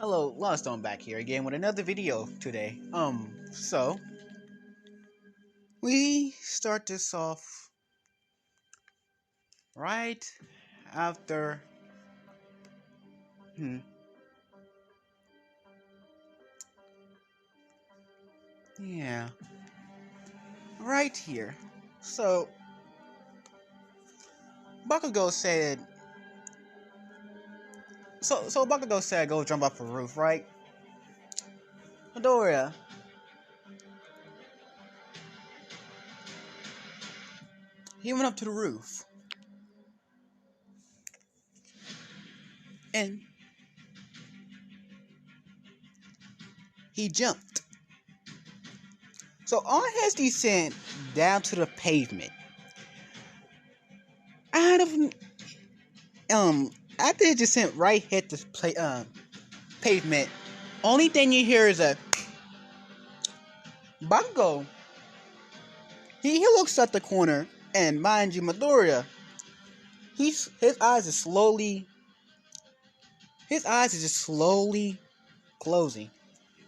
Hello, Lostone back here again with another video today. So we start this off right after hmm, yeah, right here. So Bakugo said Bakugo said go jump off a roof, right? Midoriya, he went up to the roof and he jumped. So on his descent down to the pavement, out of um after his descent right hit the pavement, only thing you hear is a Bakugo. He looks at the corner, and mind you, Midoriya, his eyes are just slowly closing.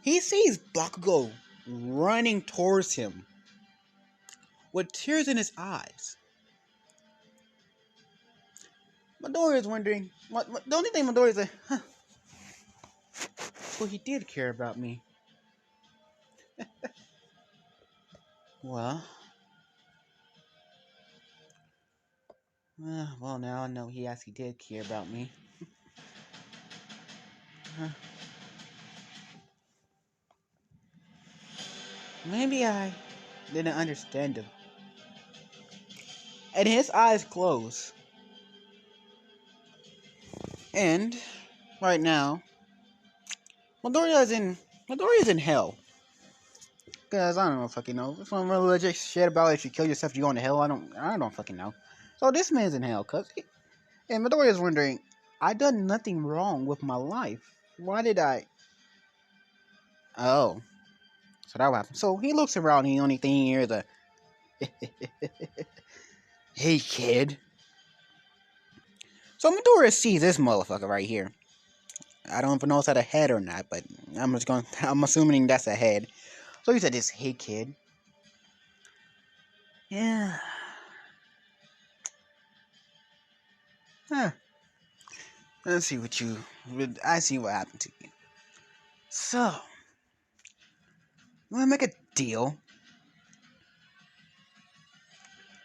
He sees Bakugo running towards him with tears in his eyes. Midoriya is wondering. The only thing Midoriya is like, huh? Well, he did care about me. Well, now I know he actually did care about me. Maybe I didn't understand him. And his eyes close. And right now, Midoriya's in hell. Cause I don't fucking know. Some religious shit about if you kill yourself, you go into hell. I don't fucking know. So this man's in hell, and Midoriya's wondering, I done nothing wrong with my life. Why did I? Oh, so that happened. So he looks around. And the only thing he hears is a, "Hey kid." So Midoriya sees this motherfucker right here. I don't even know if that's a head or not, but I'm assuming that's a head. So he said this, "Hey kid." Yeah. Huh. Let's see I see what happened to you. So, you wanna make a deal?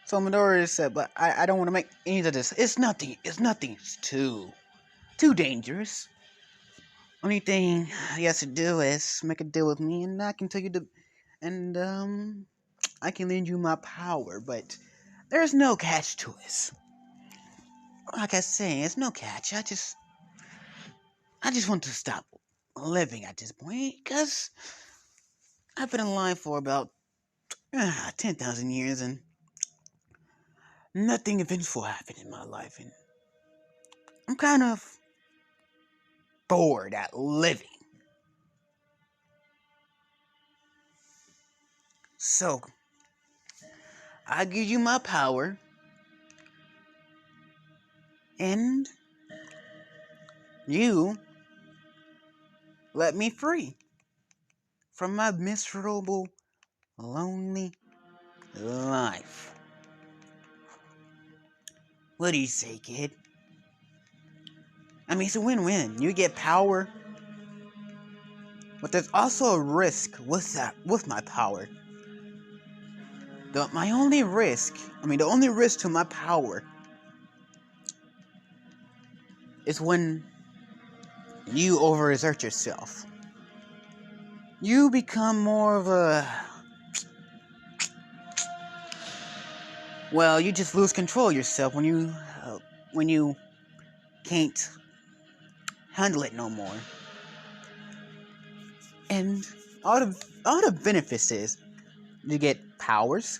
So Midoriya said, but I don't want to make any of this. It's nothing. It's too dangerous. Only thing he has to do is make a deal with me, and I can tell you I can lend you my power, but there's no catch to it. Like I say, it's no catch. I just want to stop living at this point, because I've been alive for about 10,000 years, and nothing eventful happened in my life, and I'm kind of bored at living. So, I give you my power, and you let me free from my miserable, lonely life. What do you say, kid? I mean, it's a win-win. You get power, but there's also a risk with my power. The only risk to my power is when you overexert yourself. You become more of a... Well, you just lose control of yourself when you can't handle it no more. And all the benefits is you get powers.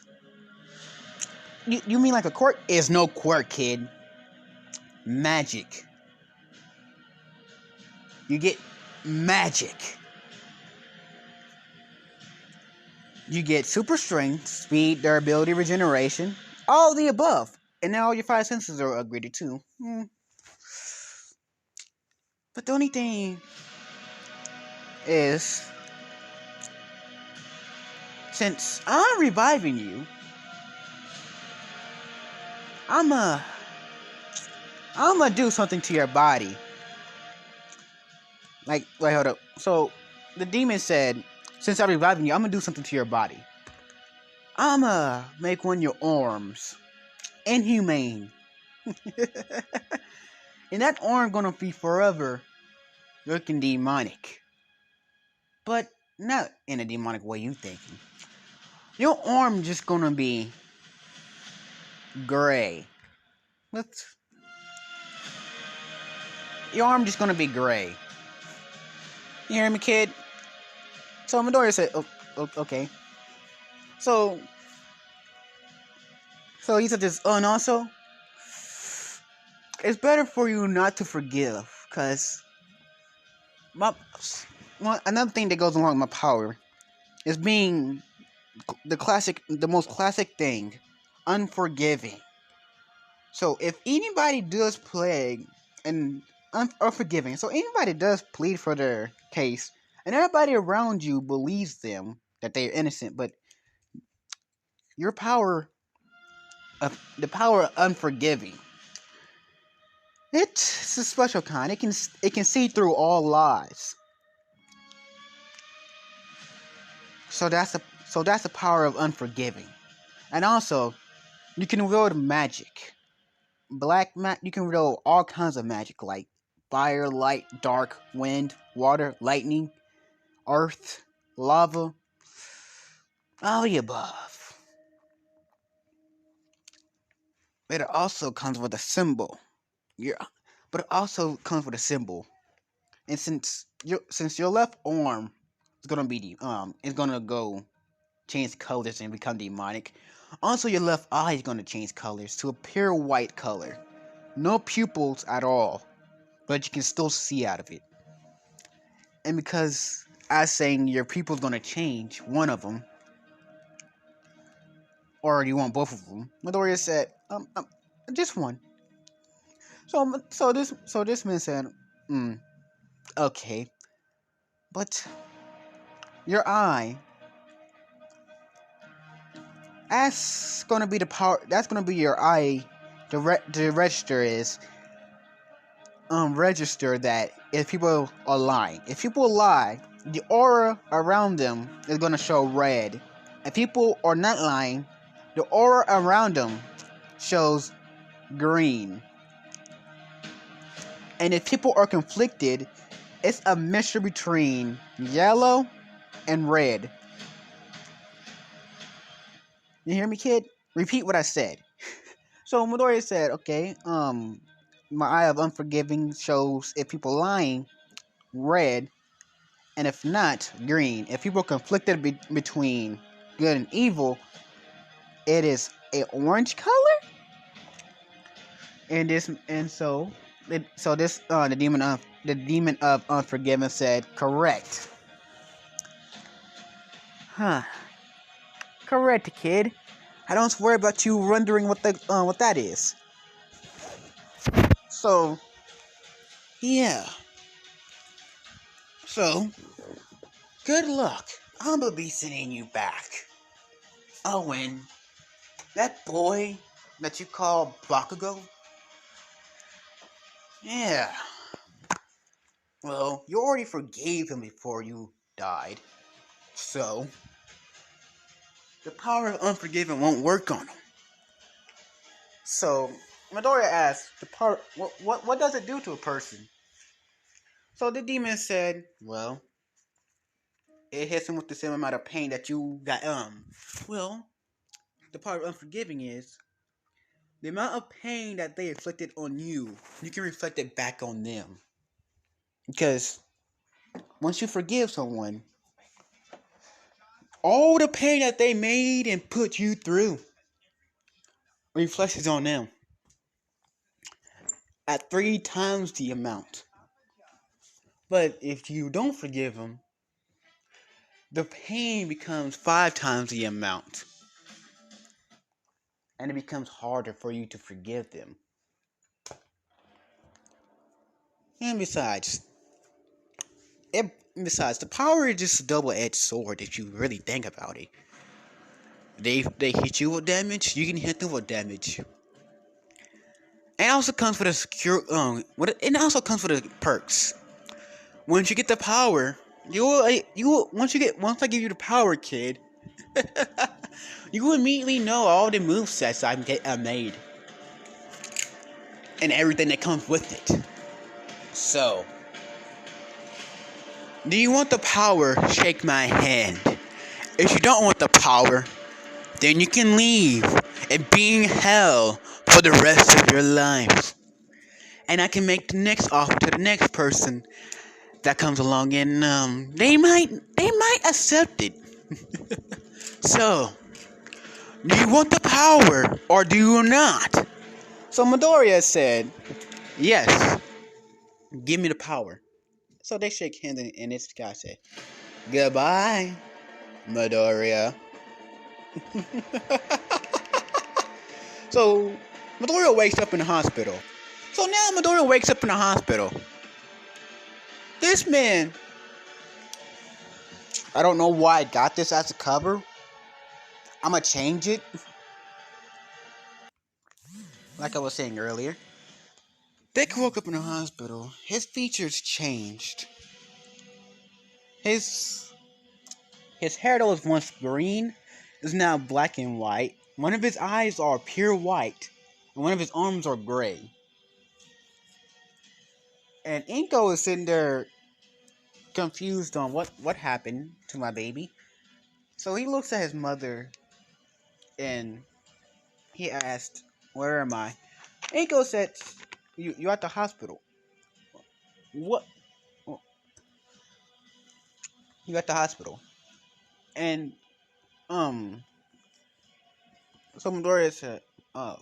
You mean like a quirk? Is no quirk, kid. Magic. You get magic. You get super strength, speed, durability, regeneration, all the above. And now all your five senses are upgraded too. But the only thing is, since I'm reviving you, I'm a I'm gonna do something to your body. Like, wait, hold up. So, the demon said, since I'm reviving you, I'm gonna do something to your body. I'm gonna make one of your arms inhumane. And that arm gonna be forever looking demonic. But not in a demonic way you thinking. Your arm just gonna be gray. Let's, your arm just gonna be gray. You hear me, kid? So Midoriya said, oh, okay. So he said this, and also, it's better for you not to forgive, cause my another thing that goes along with my power is being the most classic thing, unforgiving. So if anybody does plague and unforgiving, so anybody does plead for their case, and everybody around you believes them that they are innocent, but your power of the power of unforgiving, it's a special kind. It can see through all lies. So that's the power of unforgiving. And also, you can wield magic. You can wield all kinds of magic like fire, light, dark, wind, water, lightning, earth, lava, all the above. But it also comes with a symbol. Yeah. But it also comes with a symbol. And since your left arm is gonna be is gonna go change colors and become demonic. Also, your left eye is gonna change colors to a pure white color. No pupils at all, but you can still see out of it. And because as saying your pupil's gonna change, one of them, or you want both of them, Midoriya said, just one. So this man said, okay, but your eye, that's gonna be the power. That's gonna be your eye. The register is register that if people are lying. If people lie, the aura around them is gonna show red. If people are not lying, the aura around them shows green. And if people are conflicted, it's a mixture between yellow and red. You hear me, kid? Repeat what I said. So Midoriya said, okay, my eye of unforgiving shows if people lying, red, and if not, green. If people conflicted between good and evil, it is a orange color. And this, and so, the demon of unforgiven said, correct. Huh? Correct, kid. I don't worry about you wondering what that is. So, yeah. So, good luck. I'm gonna be sending you back. Oh, and that boy that you call Bakugo? Yeah. Well, you already forgave him before you died. So, the power of unforgiving won't work on him. So, Midoriya asked, the power, what does it do to a person? So the demon said, well, it hits him with the same amount of pain that you got. Well, the power of unforgiving is the amount of pain that they inflicted on you, you can reflect it back on them. Because once you forgive someone, all the pain that they made and put you through reflects on them at 3 times the amount. But if you don't forgive them, the pain becomes 5 times the amount. And it becomes harder for you to forgive them. And besides, Besides, the power is just a double-edged sword if you really think about it. They hit you with damage, you can hit them with damage. And it also comes with a secure it also comes with the perks. Once you get the power, once I give you the power, kid, you will immediately know all the movesets I made and everything that comes with it. So, do you want the power? Shake my hand. If you don't want the power, then you can leave and be in hell for the rest of your life. And I can make the next offer to the next person that comes along, and they might accept it. So, do you want the power or do you not? So Midoriya said, yes, give me the power. So they shake hands, and this guy said, goodbye, Midoriya. So Midoriya wakes up in the hospital. So now Midoriya wakes up in the hospital. This man, I don't know why I got this as a cover. I'm gonna change it. Like I was saying earlier. Dick woke up in the hospital. His features changed. His his hair that was once green is now black and white. One of his eyes are pure white, and one of his arms are gray. And Inko is sitting there confused on what happened to my baby. So he looks at his mother and he asked, "Where am I?" Inko said, "You're at the hospital." What? You at the hospital? And um, so Midoriya said, "Oh."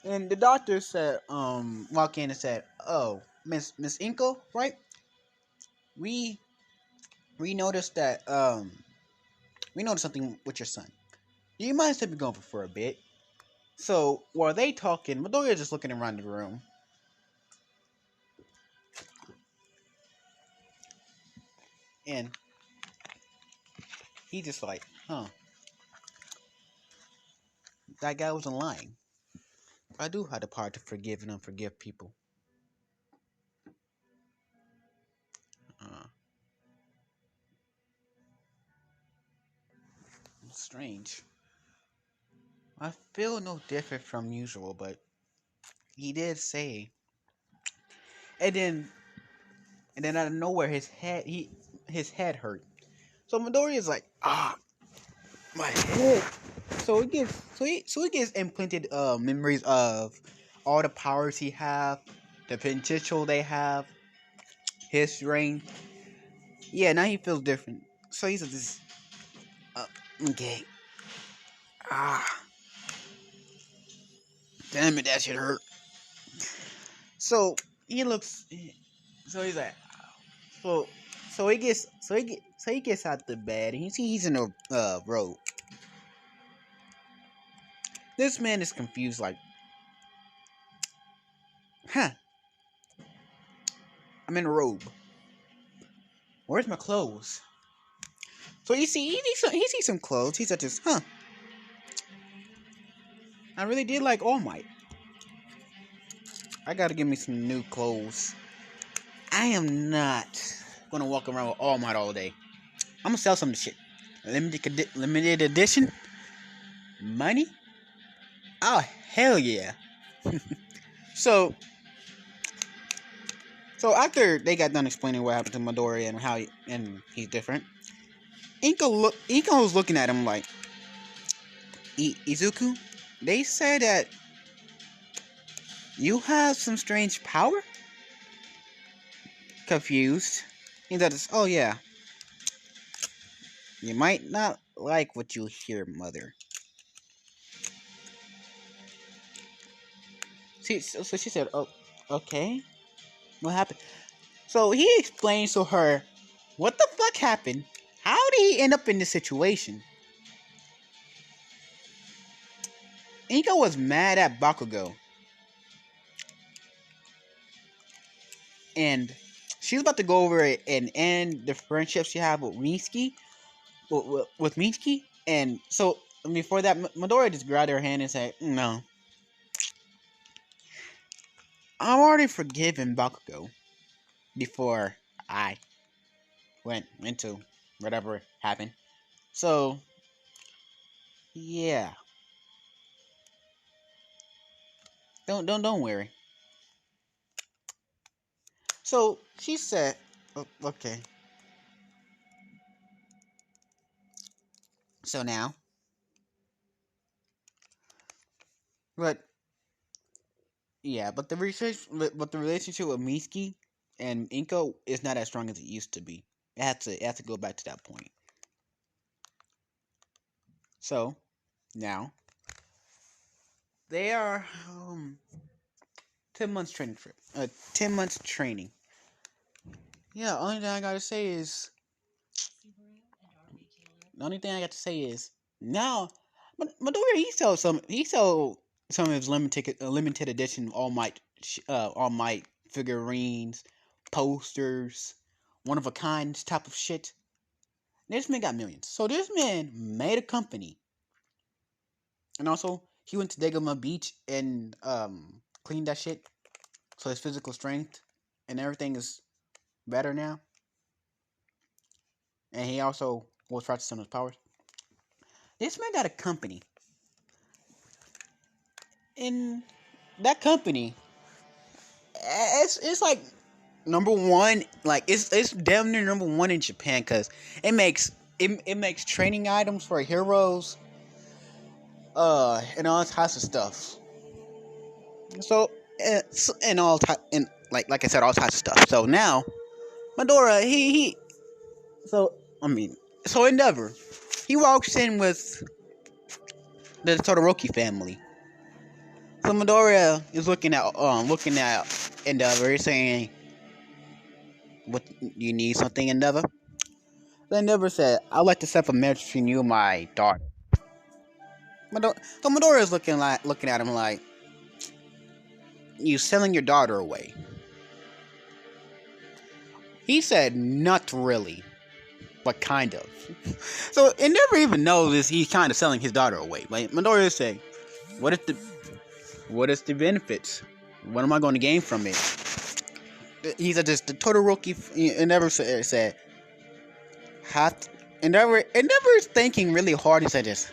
And the doctor said, walked in and said, "Oh, Miss Inko, right? We we noticed that we noticed something with your son. You might stepping going for a bit." So while they talking, Midoriya just looking around the room, and he just like, "Huh, that guy wasn't lying. I do have the power to forgive and unforgive people." Uh, Strange. I feel no different from usual, but he did say, and then out of nowhere, his head hurt. So Midoriya is like, my head. So he gets implanted memories of all the powers he have, the potential they have, his strength. Yeah, now he feels different. So he's just uh, okay. Ah, damn it, that shit hurt. So he looks. So he's like, so he gets out the bed and he's in a robe. This man is confused, like, huh? I'm in a robe. Where's my clothes? So he sees some clothes. He's like, just, huh? I really did like All Might. I gotta give me some new clothes. I am not gonna walk around with All Might all day. I'm gonna sell some shit. Limited edition? Money? Oh hell yeah! So so after they got done explaining what happened to Midori and he's different, Inko was looking at him like, Izuku, they said that you have some strange power? Confused. He does, oh yeah. You might not like what you hear, mother. So she said, oh, okay. What happened? So he explains to her what the fuck happened. How did he end up in this situation? Inko was mad at Bakugo. And she's about to go over it and end the friendship she had with Mitsuki, with Mitsuki, and so before that, Midoriya just grabbed her hand and said, "No, I'm already forgiven Bakugo before I went into whatever happened. So yeah, don't worry." So she said, "Okay, so now, but yeah, but but the relationship with Mitsuki and Inko is not as strong as it used to be. It had to go back to that point. So now they are 10 months training trip. 10 months training. Yeah, the only thing I got to say is now Midoriya he sold some of his limited edition All Might figurines, posters, one of a kind type of shit. This man got millions. So this man made a company, and also he went to Dagoma Beach and cleaned that shit, so his physical strength and everything is better now. And he also was practicing his powers. This man got a company, and that company, it's like number one. Like it's damn near number one in Japan because it makes training items for heroes, and all types of stuff. So, and all type and like I said, all types of stuff. So now Madora, he so I mean, so Endeavor, he walks in with the Todoroki family. So Midoriya is looking at Endeavor, saying, "What, you need something, Endeavor?" Then Endeavor said, "I'd like to set up a marriage between you and my daughter." So Midoriya is looking at him like, "You selling your daughter away?" He said, "Not really, but kind of." So Endeavor even knows this. He's kind of selling his daughter away. Like Midoriya is saying, "What is the benefits? What am I going to gain from it?" He said, "Just the Todoroki." Endeavor said, "Have Endeavor is thinking really hard." He said, "Just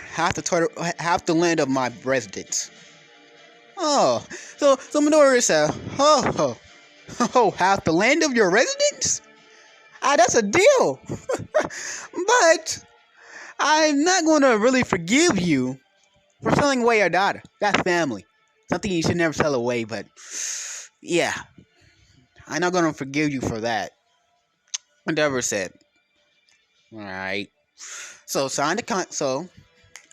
half the land of my residence." Oh, so Midoriya said, "Oh, half the land of your residence? Ah, that's a deal." But I'm not going to really forgive you for selling away your daughter. That's family. Something you should never sell away, but yeah, I'm not going to forgive you for that." Endeavor said, "All right." So signed the so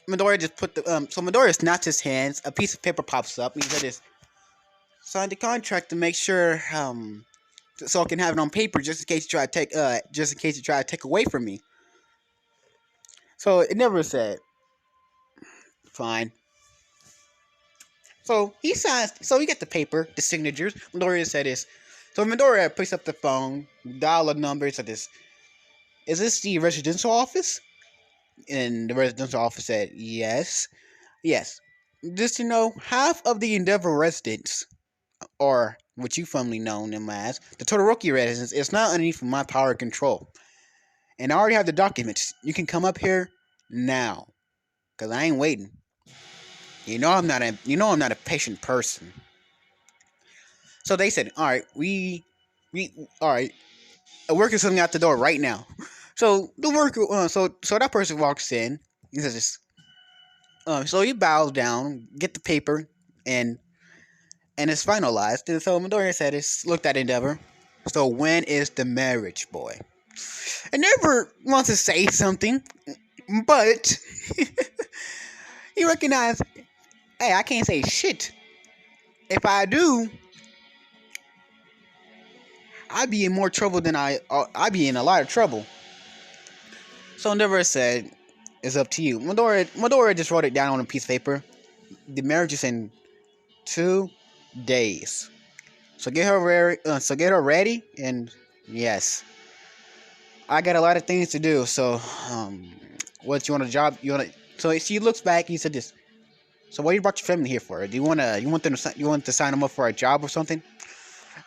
Midoriya just put the so Midoriya snapped his hands. A piece of paper pops up. He said, "Just signed the contract to make sure so I can have it on paper just in case you try to take away from me." So it never said, "Fine." So he signs. So you get the paper, the signatures. Midoriya said this. So Midoriya picks up the phone, dial a number. Said this. "Is this the residential office?" And the residential office said, "Yes, yes." Just to know, half of the Endeavor residents, or what you formerly known them as the Todoroki residence, is not underneath my power and control. And I already have the documents. You can come up here now, cause I ain't waiting. You know I'm not a patient person." So they said, "All right, all right, a worker's coming out the door right now." So the worker, so that person walks in. He says, so he bows down, get the paper, and it's finalized. And so Midoriya said, looked at Endeavor. "So when is the marriage, boy?" Endeavor wants to say something, but he recognized, "Hey, I can't say shit. If I do, I'd be in more trouble than I'd be in a lot of trouble." So Endeavor said, "It's up to you." Midoriya just wrote it down on a piece of paper. The marriage is in 2 days. So get her ready. So get her ready, and yes, I got a lot of things to do. So, what you want a job? You want to? So she looks back and he said this. So what you brought your family here for? Do you wanna? You want them to? You want to sign them up for a job or something?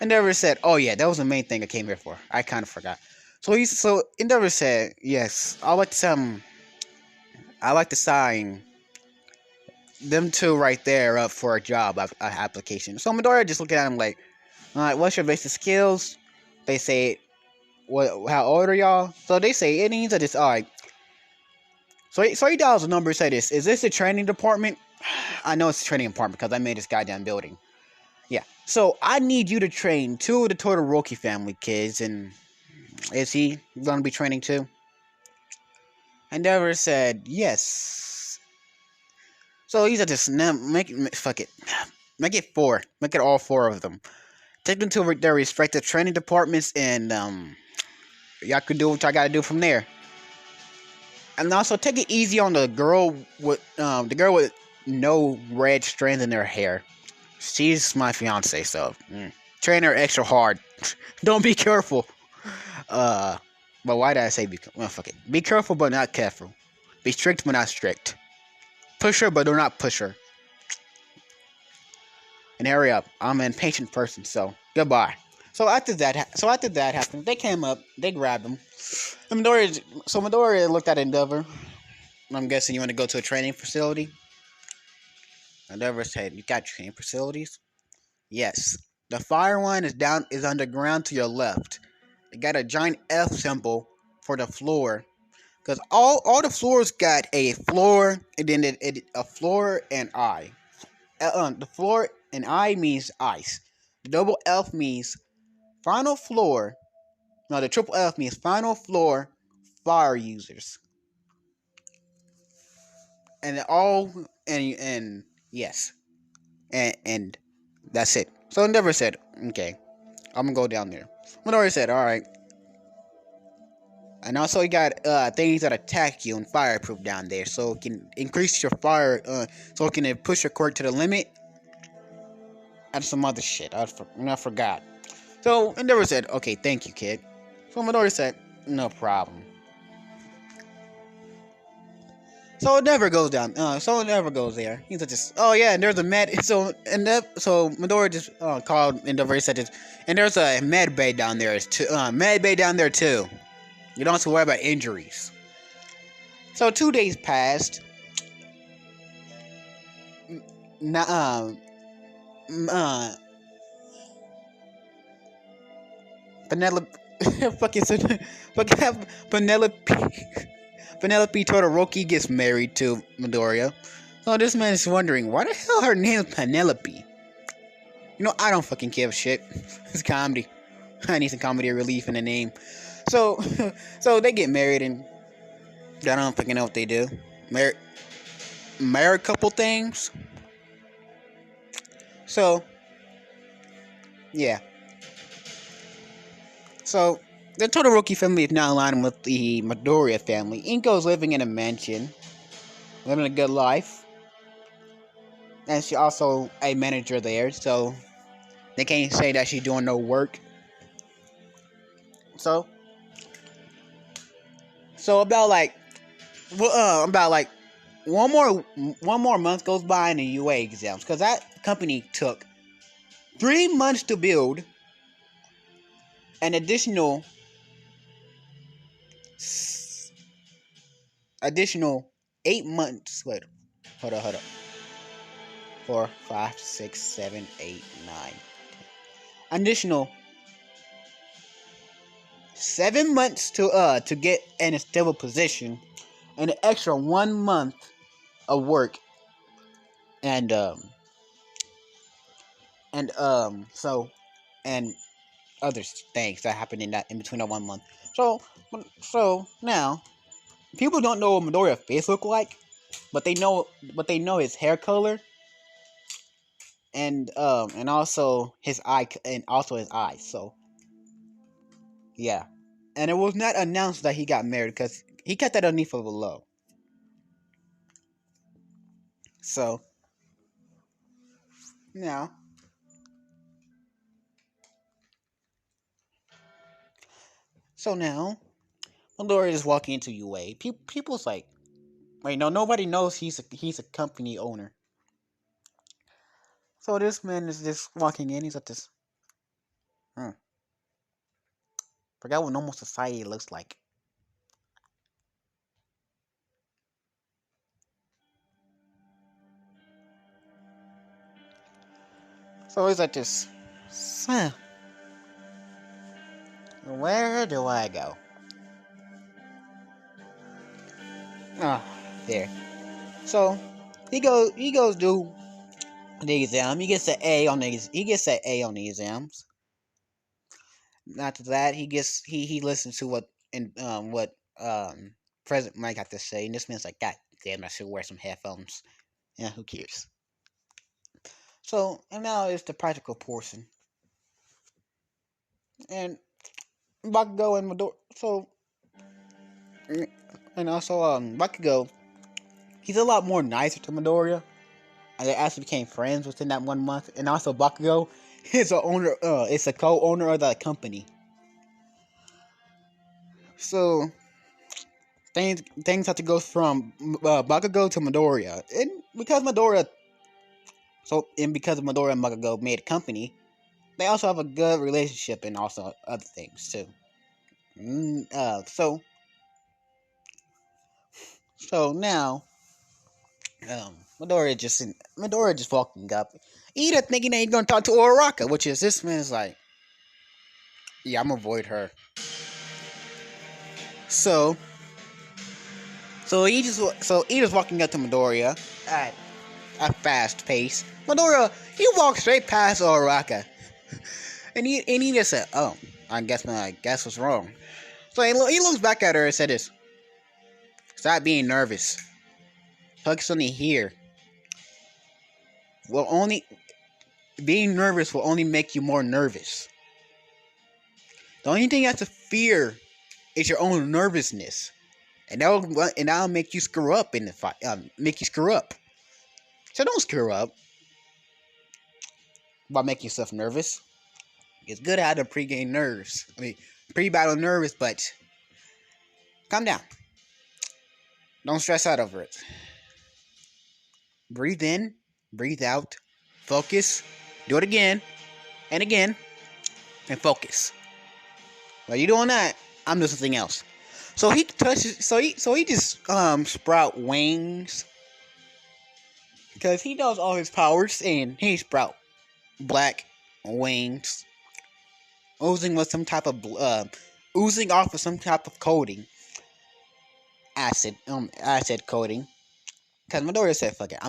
Endeavor said, "Oh yeah, that was the main thing I came here for. I kind of forgot." So Endeavor said, "Yes, I like to sign them two right there up for a job application." So Midoriya just looking at him like, "All right, what's your basic skills?" They say, "What? How old are y'all?" So they say it needs just all right. So he dials a number. Say this: Is this the training department? I know it's the training department because I made this goddamn building. Yeah. So I need you to train two of the Todoroki family kids, and is he gonna be training too? Endeavor said yes. So he's at this fuck it, make it four, make it all four of them. Take them to their respective training departments, and y'all can do what I gotta do from there. And also take it easy on the girl with no red strands in her hair. She's my fiance, so train her extra hard. Don't be careful. Uh, but why did I say be? Well, fuck it. Be careful, but not careful. Be strict, but not strict. Push her, but do not push her. And hurry up. I'm an impatient person, so goodbye. So after that happened, they came up, they grabbed him. And Midoriya looked at Endeavor. I'm guessing you want to go to a training facility. Endeavor said, "You got training facilities?" Yes. The fire one is underground to your left. It got a giant F symbol for the floor. Because all the floors got a floor and then a floor and I. The floor and I means ice. The double F means final floor. No, the triple F means final floor fire users. And all and yes. And that's it. So Endeavor said, okay, I'm gonna go down there. Midori said, alright. And also you got things that attack you and fireproof down there. So it can increase your fire so it can push your quirk to the limit. And some other shit. I forgot. So Endeavor said, okay, thank you, kid. So Midori said, no problem. So it never goes down. So it never goes there. He's just, oh yeah, and there's a med. So Midori just called Endeavor said this, and there's a med bay down there. Med bay down there too. You don't have to worry about injuries. So 2 days passed. Nah, Penelope, fucking, fucking Penelope. Penelope Todoroki gets married to Midoriya. So this man is wondering, why the hell her name is Penelope? You know, I don't fucking give a shit. It's comedy. I need some comedy relief in the name. So, so they get married and I don't fucking know what they do. Marry a couple things. So, yeah. So, the Todoroki family is now aligning with the Midoriya family. Inko's living in a mansion, living a good life. And she's also a manager there, so they can't say that she's doing no work. So, so about like one more month goes by in the UA exams because that company took 3 months to build, an additional 8 months. Wait, hold up. 4, 5, 6, 7, 8, 9. Additional 7 months to get in a stable position, and an extra 1 month of work, and so and other things that happened in between that 1 month. So now people don't know what Midoriya's face look like, but they know his hair color and also his eyes. So yeah, and it was not announced that he got married because he kept that underneath of a low. So now So now, Midoriya is walking into UA. People's like, wait, no, nobody knows he's a company owner. So this man is just walking in. He's at this. Hmm, forgot what normal society looks like. So he's at this. Huh, where do I go? Ah, there. So he goes do the exam. He gets an A on the exams. After that, he listens to what President Mike had to say, and this man's like, God damn, I should wear some headphones. Yeah, who cares? So, and now it's the practical portion, and Bakugo and Midoriya. So, and also Bakugo, he's a lot more nicer to Midoriya. And they actually became friends within that 1 month. And also Bakugo is a owner. It's a co-owner of that company. So things have to go from Bakugo to Midoriya, and because Midoriya and Bakugo made a company, they also have a good relationship and also other things too. So now, Midoriya just walking up, either thinking that he's gonna talk to Uraraka, which is this man's like, yeah, I'm gonna avoid her. So he just walking up to Midoriya at a fast pace. Midoriya, he walks straight past Uraraka, and he just said, "Oh, I guess what's wrong." So he looks back at her and said, "This, stop being nervous. Focus on the here. Will only Being nervous will only make you more nervous. The only thing you have to fear is your own nervousness, and that'll make you screw up in the fight. Make you screw up. So don't screw up by making yourself nervous. It's good to have the pre-game nerves. Pre-battle nervous, but calm down. Don't stress out over it. Breathe in, breathe out, focus, do it again and again, and focus. While you're doing that, I'm doing something else. So he touches. So he just sprout wings because he knows all his powers, and he sprout black wings, oozing off of some type of coating, acid coating. Because Midoriya said, "Fuck it,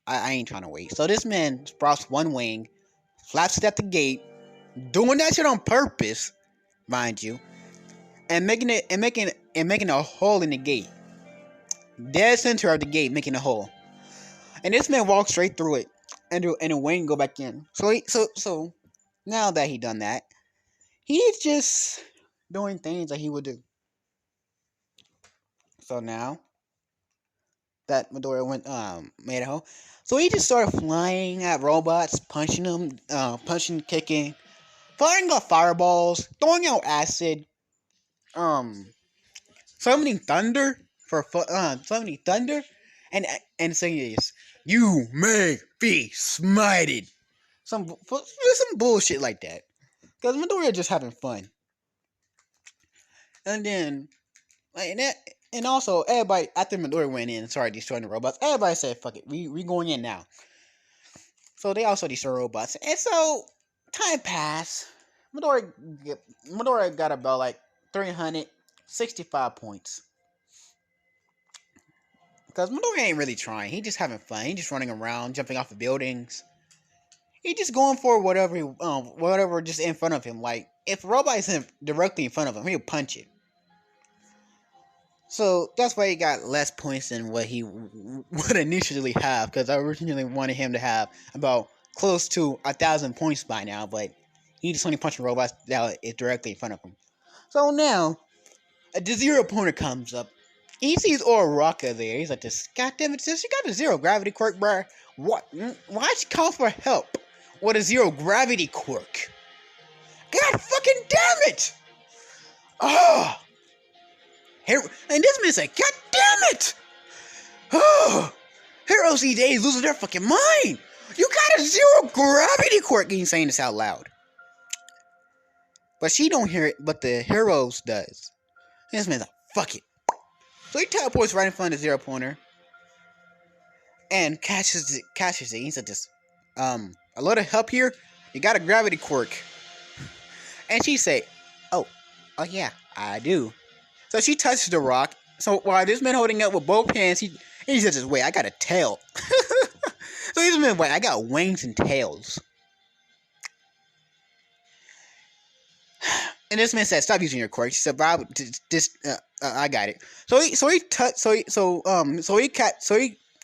I ain't trying to wait." So this man sprouts one wing, flaps it at the gate, doing that shit on purpose, mind you, and making a hole in the gate, dead center of the gate, making a hole. And this man walks straight through it, and the wing go back in. So now that he done that, he's just doing things that he would do. So now that Midoriya made a hole, so he just started flying at robots, punching them, punching, kicking, firing off fireballs, throwing out acid, um, summoning thunder summoning thunder, and saying this, "You may be smited." Some bullshit like that. Cause Midoriya just having fun, and then like that, and also everybody after Midoriya went in and started destroying the robots, everybody said, "Fuck it, we going in now." So they also destroy robots, and so time passed. Midoriya got about like 365 points. Because Midoriya ain't really trying. He just having fun. He just running around, jumping off of buildings. He just going for whatever just in front of him. Like if a robot is directly in front of him, he'll punch it. So that's why he got less points than what he would initially have. Because I originally wanted him to have about close to 1,000 points by now, but he just only punching robots that is directly in front of him. So now the zero opponent comes up. He sees Uraraka there. He's like, "This goddamn it, sis, you got a zero gravity quirk, bruh. What? Why'd you call for help with a zero gravity quirk? God fucking damn it! Oh, here, and this man said, "God damn it! Oh, heroes these days losing their fucking mind. You got a zero gravity quirk." He's saying this out loud, but she don't hear it. But the heroes does. And this man's like, "Fuck it." So he teleports right in front of the zero pointer and catches it. He said, "This, a lot of help here. You got a gravity quirk." And she say, "Oh yeah, I do." So she touches the rock. So while this man holding up with both hands, he says, "Wait, I got a tail." So he's man, "Wait, I got wings and tails." And this man said, "Stop using your quirk." She said, "Bob, I got it."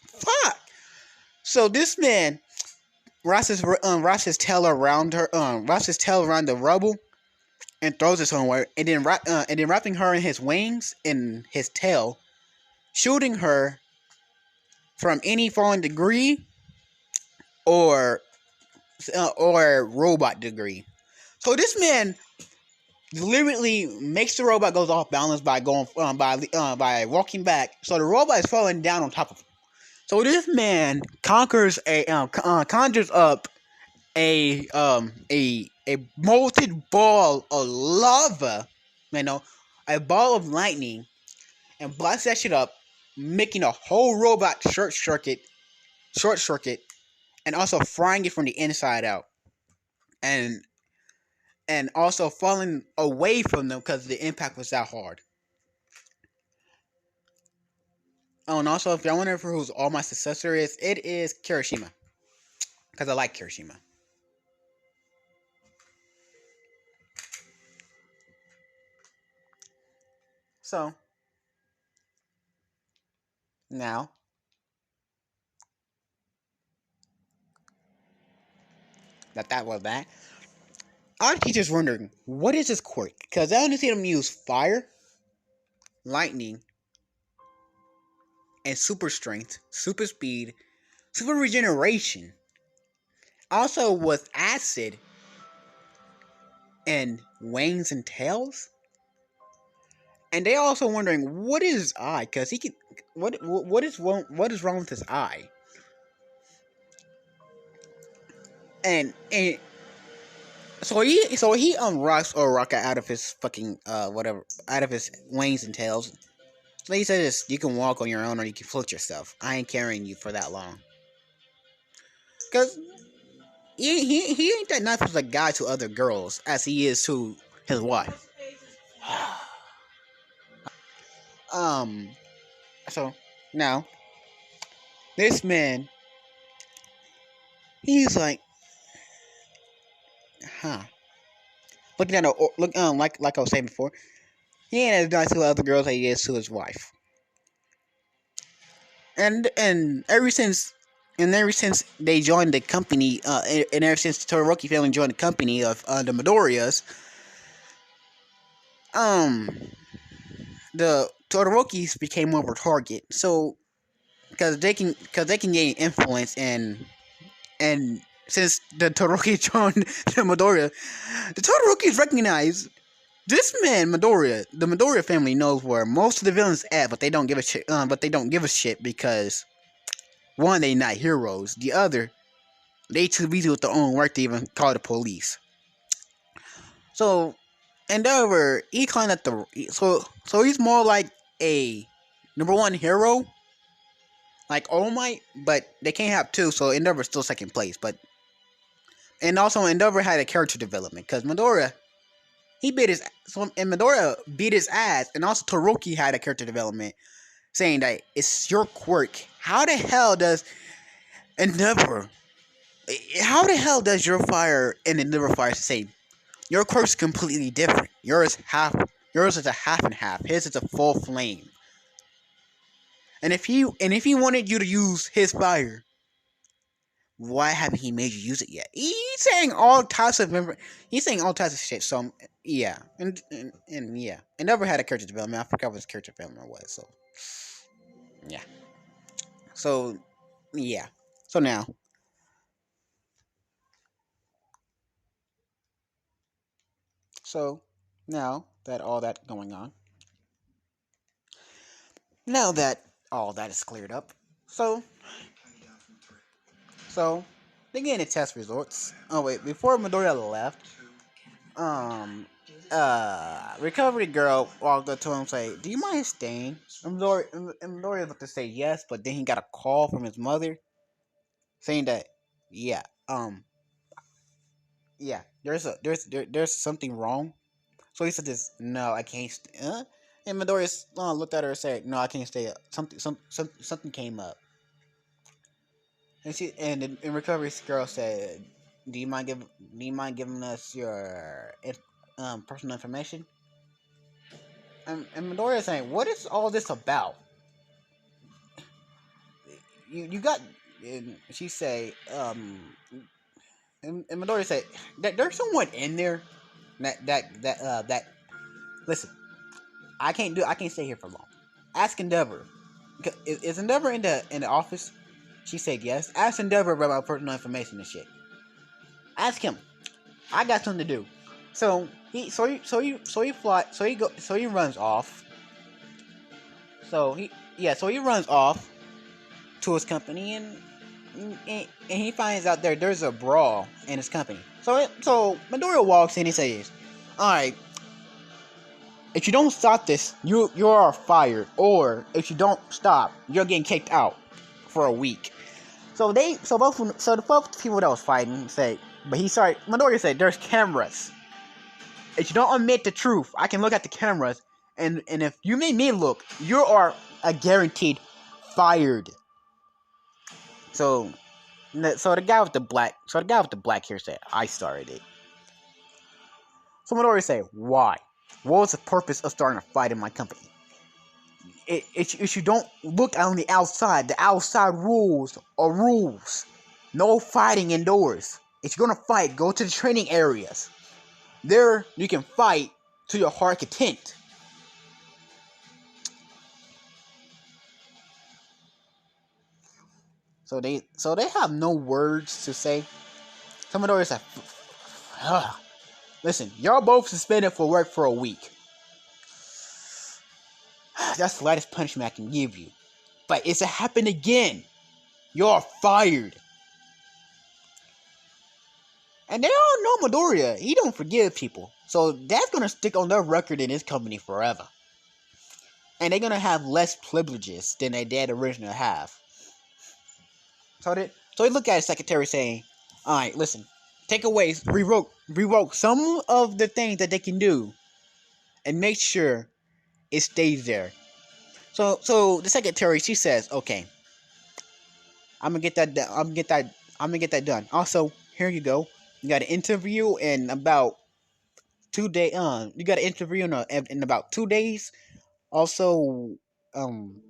Fuck. So this man wraps his tail around her, wraps his tail around the rubble and throws it somewhere, and then wrapping her in his wings and his tail, shooting her from any falling degree or robot degree. So this man deliberately makes the robot goes off balance by going by walking back. So the robot is falling down on top of him. So this man conjures up a molten ball of lava, a ball of lightning, and blasts that shit up, making a whole robot short circuit, and also frying it from the inside out, and also falling away from them because the impact was that hard. Oh, and also, if y'all wonder who's all my successor is, it is Kirishima, because I like Kirishima. So now that was that, our teacher's wondering what is this quirk, because I only see them use fire, lightning, and super strength, super speed, super regeneration. Also with acid and wings and tails. And they also wondering what is his eye, because he can. What is wrong? What is wrong with his eye? And so he unrocks or rocket out of his fucking whatever, out of his wings and tails. So he says you can walk on your own or you can float yourself. I ain't carrying you for that long. Cause he ain't that nice of a guy to other girls as he is to his wife. um. So now this man, he's like, huh? Looking at a look like I was saying before, he ain't as nice to other girls as he is to his wife. And ever since they joined the company, and ever since the Todoroki family joined the company of the Midoriyas, um, the Todorokis became more of a target. So because they can gain influence and since the Todoroki joined the Midoriya, the Todorokis recognize this man Midoriya. The Midoriya family knows where most of the villains at, but they don't give a shit. But they don't give a shit because one, they not heroes. The other, they too busy with their own work to even call the police. So, and over, he kind of so he's more like a number one hero, like All Might, but they can't have two. So Endeavor's still second place, but and also Endeavor had a character development because Midoriya he beat his and Midoriya beat his ass, and also Todoroki had a character development saying that it's your quirk. How the hell does Endeavor? How the hell does your fire and Endeavor fire the same? Your quirk's completely different. Yours is a half and half. His is a full flame. And if he wanted you to use his fire, why haven't he made you use it yet? He's saying all types of shit. So yeah, and yeah, it never had a character development. I forgot what his character development was. So yeah, so yeah, so so Now that all that going on, now that all that is cleared up, so so they get into test results. Oh wait, before Midoriya left, recovery girl walked up to him and say, "Do you mind staying?" And Midoriya was about to say yes, but then he got a call from his mother saying that, yeah, yeah, there's something wrong. So he said this, no, I can't. And Midoriya looked at her and said, "No, I can't stay. Something came up." And recovery girl said, Do you mind giving us your personal information?" And Midoriya saying, "What is all this about? You got?" And she say, and Midoriya say that there's someone in there that. Listen, I can't stay here for long. Ask Endeavor. Is Endeavor in the office? She said yes. Ask Endeavor about my personal information and shit. Ask him. I got something to do. So he runs off. So he runs off to his company and he finds out there's a brawl in his company. So Midoriya walks in and says, "All right, if you don't stop this, you are fired, or if you don't stop, you're getting kicked out for a week." So the both people that was fighting said, but Midoriya said, "There's cameras. If you don't admit the truth, I can look at the cameras, and if you make me look, you are a guaranteed fired." So the guy with the black hair said, "I started it." So Midoriya said, "Why? What was the purpose of starting a fight in my company? If you don't look on the outside rules are rules. No fighting indoors. If you're gonna fight, go to the training areas. There you can fight to your heart content." So they have no words to say. Midoriya said, "Listen, y'all both suspended for work for a week. That's the lightest punishment I can give you. But if it happened again, you're fired." And they all know Midoriya. He don't forgive people. So that's gonna stick on their record in his company forever. And they're gonna have less privileges than they did originally have. So they look at his secretary saying, "Alright, listen, take away, revoke some of the things that they can do and make sure it stays there." So the secretary, she says, "Okay, I'm gonna get that done. I'm gonna get that done. Also, here you go. You got an interview in about 2 days. You got an interview in about 2 days. Also, um,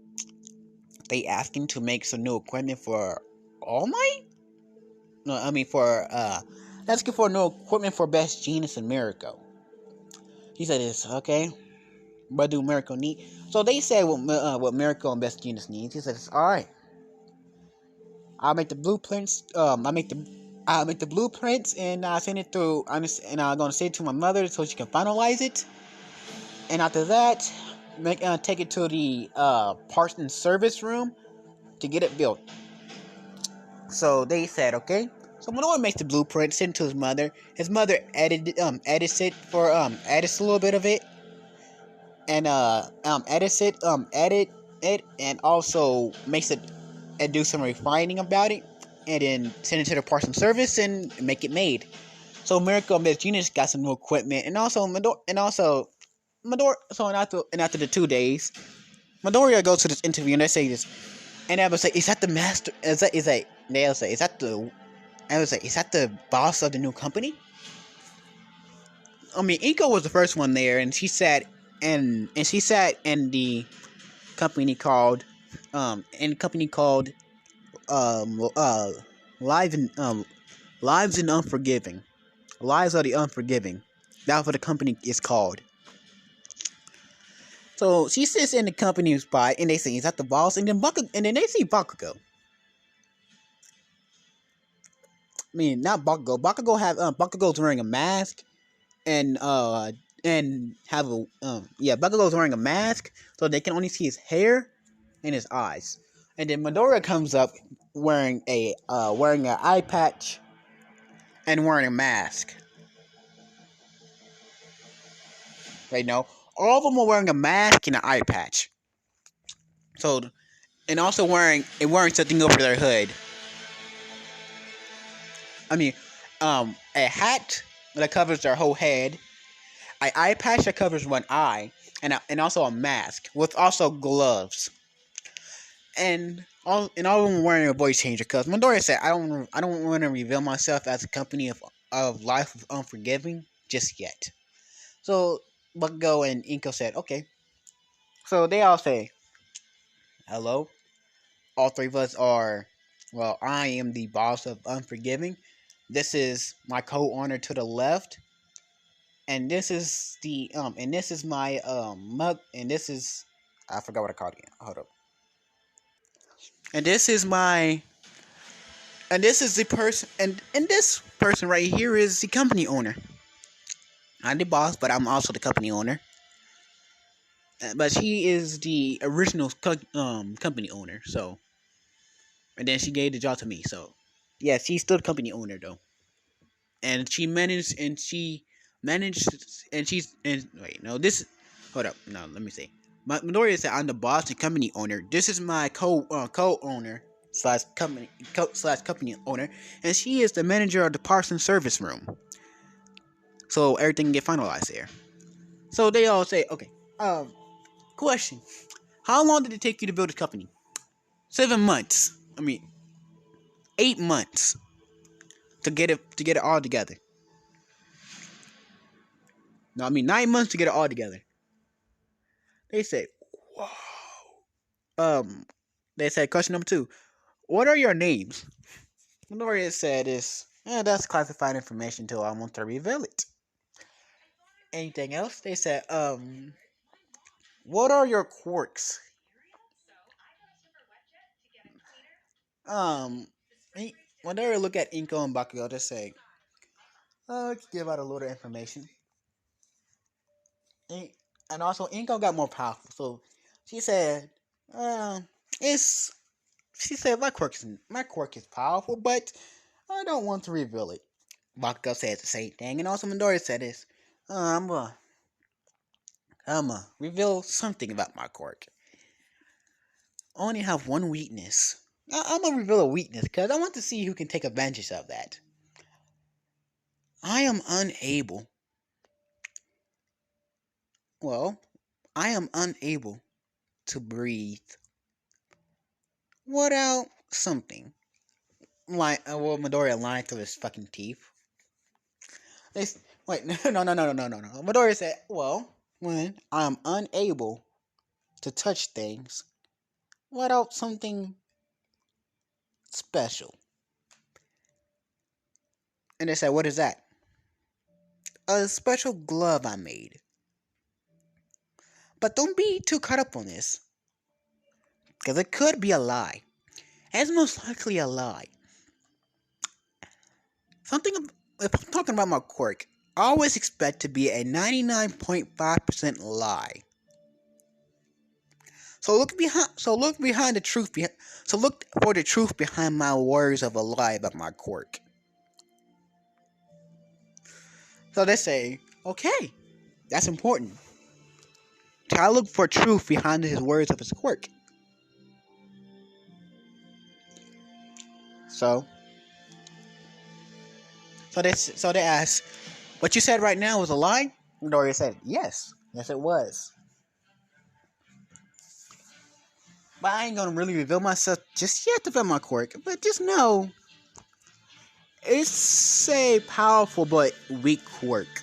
they asking to make some new equipment for All Might. No, I mean for asking for new equipment for Best Genius and Miracle." He said, "It's okay. What do Miracle need?" So they said what Miracle and Best Genius needs. He said, "It's all right. I'll make the blueprints. I'll make the blueprints and send it through. And I'm gonna send it to my mother so she can finalize it. And after that, take it to the parts and service room to get it built." So they said, "Okay." So Manoa makes the blueprint, send it to his mother. His mother edits a little bit of it, and edit it, and also makes it and do some refining about it, and then send it to the parts and service and make it made. So Miracle and Miss Genius got some new equipment, and also Midor. So after the 2 days, Midoriya goes to this interview and they say this, and I would say, "Is that the master? They'll say, is that the?" I would say, "Is that the boss of the new company?" I mean, Inko was the first one there, and she sat in the company called um uh lives and lives and unforgiving. Lives are the unforgiving. That's what the company is called. So she sits in the company spot, and they say, "Is that the boss?" And then they see Bakugo. I mean, not Bakugo. Bakugo's wearing a mask, and and have a Buckalow's wearing a mask, so they can only see his hair and his eyes. And then Midoriya comes up wearing an eye patch and wearing a mask. Right now, all of them are wearing a mask and an eye patch. So and also wearing something over their hood. I mean, a hat that covers their whole head, an eye patch that covers one eye, and also a mask with also gloves. And all of them wearing a voice changer because Midoriya said, I don't want to reveal myself as a company of life of unforgiving just yet." So Bakugo and Inko said, "Okay." So they all say, "Hello." All three of us are. Well, I am the boss of unforgiving. This is my co-owner to the left, and this is my mug, and this is I forgot what I called it. Hold up. And this is my And this is the person, and this person right here is the company owner. I'm the boss, but I'm also the company owner. But she is the original company owner. So, and then she gave the job to me. So, yeah, she's still the company owner though. And managed, and she's, and wait, no, this, hold up, no, let me see. Midoriya said I'm the boss and company owner. This is my co-owner slash company owner, and she is the manager of the parts and service room. So everything get finalized there. So they all say, okay. Question: how long did it take you to build a company? 7 months. I mean, 8 months to get it all together. No, I mean 9 months to get it all together. They said, wow. Um, they said question number 2. What are your names? Midoriya said is, that's classified information till I want to reveal it. Anything else? They said, what are your quirks? Um, when they look at Inko and Bakugo, they say, give out a little information. And also, Inko got more powerful, so she said, uh, it's. She said my quirk is powerful, but I don't want to reveal it. Bakugo said the same thing, and also Midoriya said this. I'm reveal something about my quirk. I only have one weakness. I'm gonna reveal a weakness because I want to see who can take advantage of that. I am unable. Well, I am unable to breathe without something. Midoriya lied to his fucking teeth. They wait, no. Midoriya said, "Well, when I'm unable to touch things without something special," and they said, "What is that?" "A special glove I made." But don't be too caught up on this, because it could be a lie. It's most likely a lie. Something. If I'm talking about my quirk, I always expect to be a 99.5% lie. So look behind. So look behind the truth. So look for the truth behind my words of a lie about my quirk. So they say, okay, that's important. Try to look for truth behind his words of his quirk. So, so they ask, what you said right now was a lie? Midoriya said, yes, it was. But I ain't gonna really reveal myself just yet about my quirk. But just know, it's a powerful but weak quirk.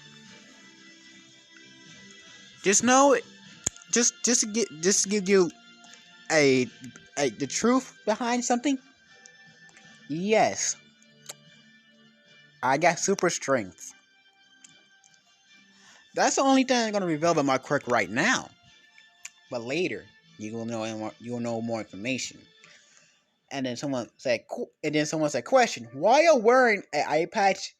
Just know it. Just to give you a the truth behind something. Yes, I got super strength. That's the only thing I'm gonna reveal about my quirk right now. But later, you will know more information. And then someone said, question: why are you wearing an eye patch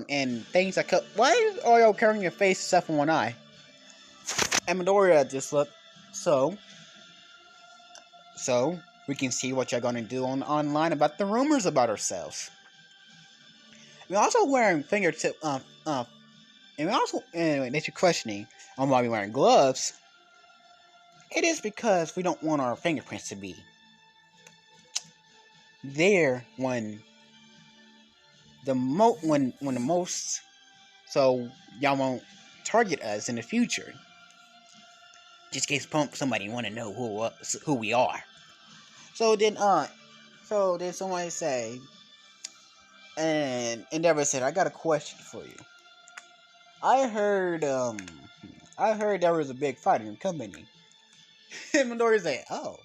and things that cut. Why is Oreo covering your face except for one eye? And Midoriya just looked. So, so we can see what you're gonna do online about the rumors about ourselves. We're also wearing fingertip. And we also, anyway, that you're questioning on why we're wearing gloves. It is because we don't want our fingerprints to be there when the most, so y'all won't target us in the future. Just in case somebody want to know who we are. So then somebody say, and Endeavor said, I got a question for you. I heard there was a big fight in your company. And Midori said, oh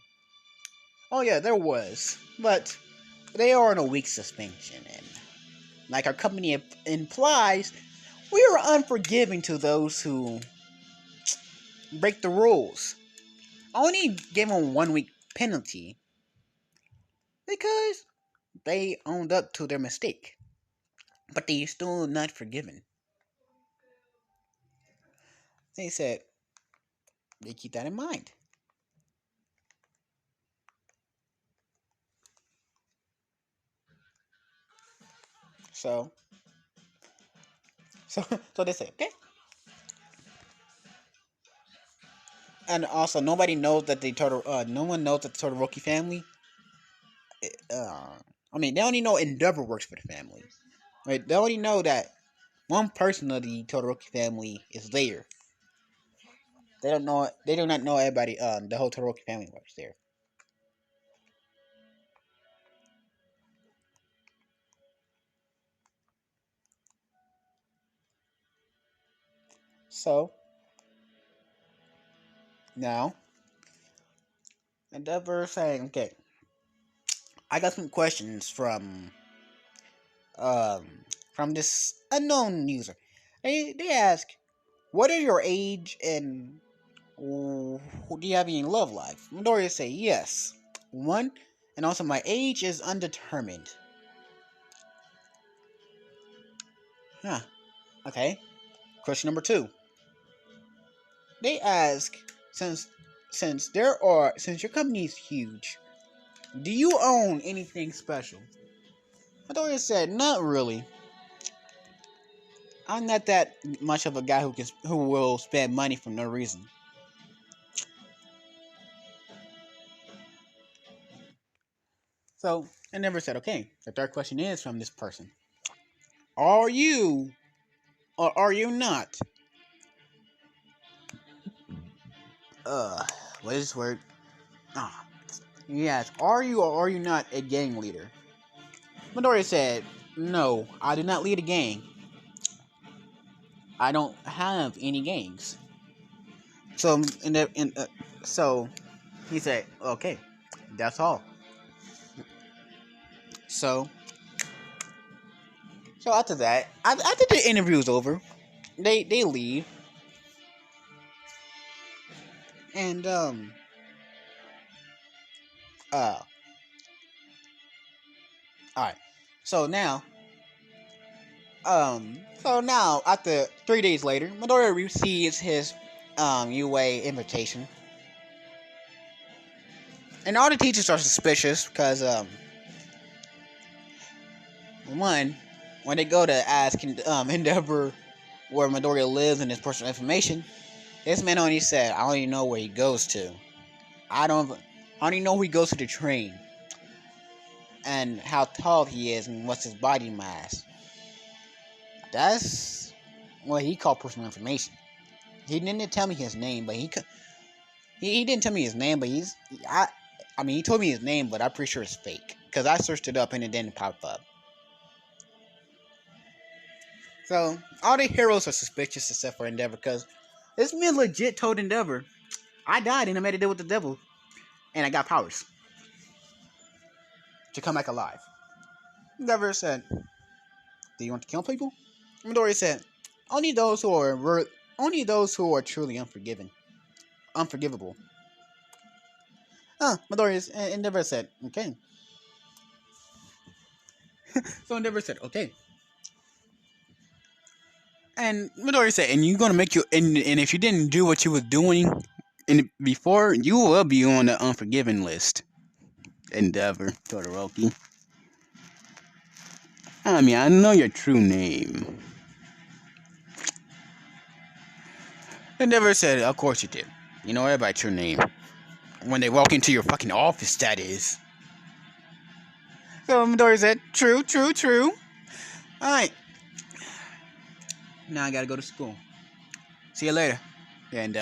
yeah, there was, but they are on a week suspension, and like our company implies, we are unforgiving to those who break the rules. I only gave them 1 week penalty because they owned up to their mistake, but they still not forgiven. They said they keep that in mind. So, so, so they say okay, and also nobody knows that no one knows that the Todoroki family. Uh, I mean, they only know Endeavor works for the family. Right? They only know that one person of the Todoroki family is there. They don't know. They do not know everybody. The whole Todoroki family works there. So now, Endeavor saying, okay, I got some questions um from this unknown user. They ask, what are your age and do you have any love life? Midoriya say yes. One, and also my age is undetermined. Huh. Okay. Question number two. They ask, since since your company is huge, do you own anything special? Midoriya said, not really. I'm not that much of a guy who will spend money for no reason. So I never said, okay. The third question is from this person: are you or are you not? Uh, what is this word? Ah, yes. Are you or are you not a gang leader? Midoriya said, no, I do not lead a gang. I don't have any gangs. So so he said, okay, that's all. So so after that, after the interview is over, they leave, and uh all right. So now after 3 days later, Midoriya receives his UA invitation, and all the teachers are suspicious because one, when they go to ask Endeavor where Midoriya lives and his personal information, this man only said, I don't even know where he goes to. I don't even know who he goes to the train, and how tall he is, and what's his body mass. That's what he called personal information. He didn't tell me his name, but he didn't tell me his name, but I mean he told me his name, but I'm pretty sure it's fake because I searched it up and it didn't pop up. So all the heroes are suspicious except for Endeavor because this man legit told Endeavor, I died and I made a deal with the devil, and I got powers to come back alive. Endeavor said, do you want to kill people? Midori said, only those who truly unforgivable. Midori Endeavor said, okay. So Endeavor said, okay. And Midori said, and you're gonna make you, and if you didn't do what you was doing before, you will be on the unforgiving list. Endeavor, Todoroki. I mean, I know your true name. Endeavor said, of course you did. You know everybody's true name. When they walk into your fucking office, that is. So Midori said, true, true, true. Alright. Now I gotta go to school. See you later. And,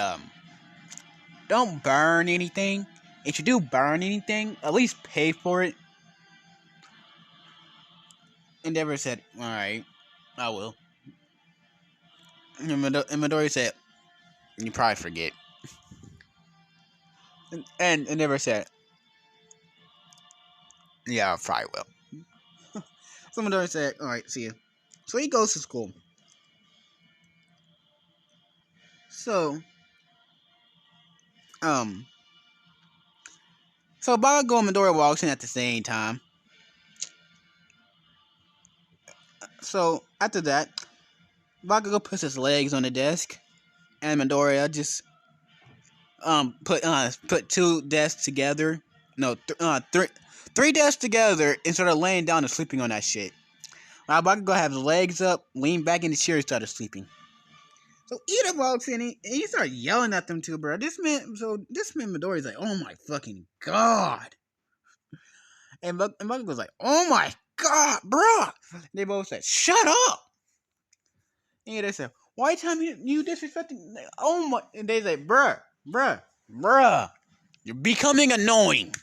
don't burn anything. If you do burn anything, at least pay for it. Endeavor said, alright, I will. And Midori said, you probably forget. And Endeavor said, yeah, I probably will. So Midori said, alright, see you. So he goes to school. So, so Bakugo and Midori walks in at the same time. So after that, Bakugo puts his legs on the desk, and Midoriya just put two desks together. No, three desks together and started laying down and sleeping on that shit. While Bakugo have his legs up, leaned back in the chair, and started sleeping. So Ida walks in and he started yelling at them too, bro. This man Midori's like, oh my fucking god. And Bakugo's like, oh my god, bro. They both said, shut up. And they said, why time you disrespecting? Oh my. And they say, bruh. You're becoming annoying.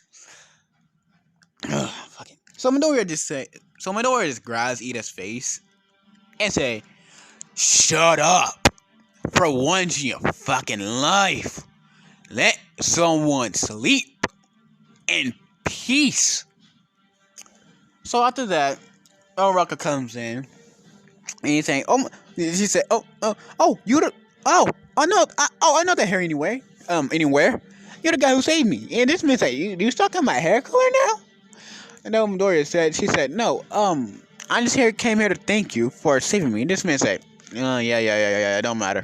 Fucking. So Midoriya just grabs Ida's face and say, shut up. For once in your fucking life. Let someone sleep in peace. So after that, Uraraka comes in and he's saying, "Oh," she said, you the, I know that hair anyway. Anywhere. You're the guy who saved me." And this man said, "You stuck on my hair color now?" And then Midoriya said, "She said, no, I just came here to thank you for saving me." And this man said, yeah, it don't matter."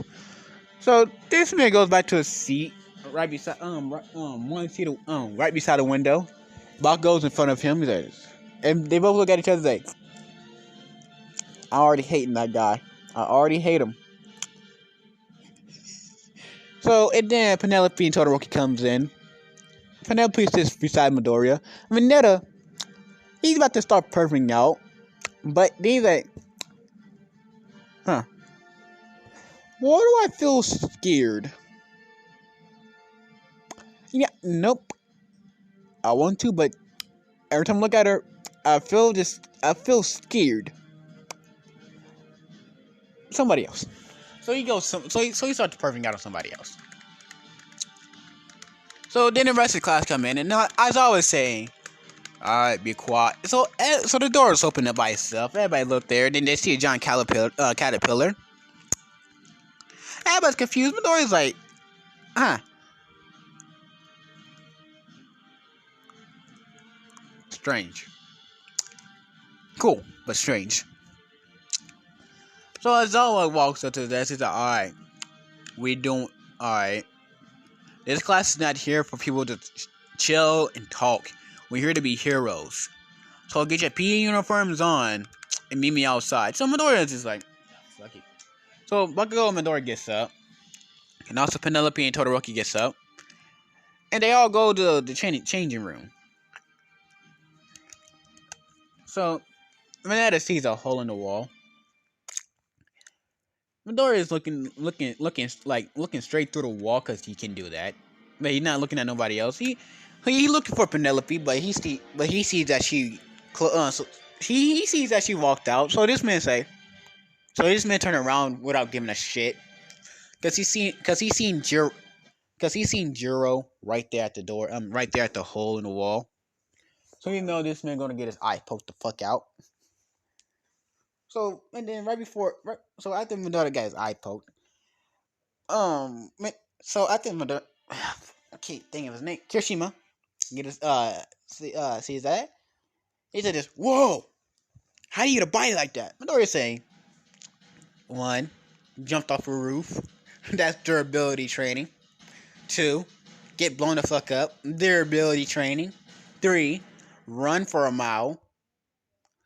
So this man goes back to his seat right beside right beside the window. Bach goes in front of him. He says, and they both look at each other like, I already hating that guy. I already hate him. So and then Penelope and Todoroki comes in. Penelope sits beside Midoriya. Mineta, he's about to start perving out, but he's like, huh? Why do I feel scared? Yeah, nope. I want to, but every time I look at her, I feel scared. Somebody else. So he goes. So he starts perving out on somebody else. So then the rest of the class come in, and now, as I was saying, all right, be quiet. So the door is open up by itself. Everybody look there. Then they see a giant caterpillar. Everybody's confused. Midoriya's like, huh? Strange. Cool, but strange. So Azawa walks up to the desk. He's like, all right, we don't. All right, this class is not here for people to chill and talk. We're here to be heroes. So get your PE uniforms on and meet me outside. So Midoriya's just like, fuck it. So Bakugo and Midoriya gets up. And also Penelope and Todoroki gets up. And they all go to the changing room. So Mineta sees a hole in the wall. Midoriya is looking straight through the wall because he can do that. But he's not looking at nobody else. He looking for Penelope, but he sees that she he sees that she walked out. So this man turned around without giving a shit. Cause he seen Jiro right there at the door, right there at the hole in the wall. So you know this man gonna get his eye poked the fuck out. So and then so after Midoriya got his eye poked, so after Midoriya, I can't think of his name, Kirishima, get his sees that, he said, "This, whoa, how do you get a bite like that?" Midoriya saying, "One, jumped off a roof. That's durability training. 2, get blown the fuck up. Durability training. 3, run for a mile.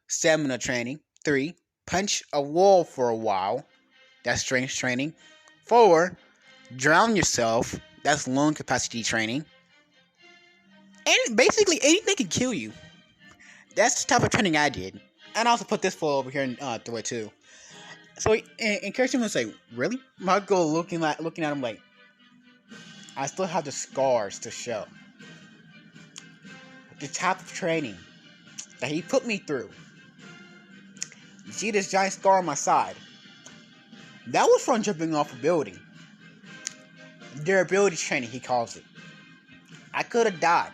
Stamina training. 3, punch a wall for a while. That's strength training. 4, drown yourself. That's lung capacity training. And basically anything can kill you. That's the type of training I did. And I also put this fool over here through it too. So in Kirsten was like, really? My girl looking at him like, I still have the scars to show. The type of training that he put me through. You see this giant scar on my side? That was from jumping off a building. Durability training, he calls it. I could have died.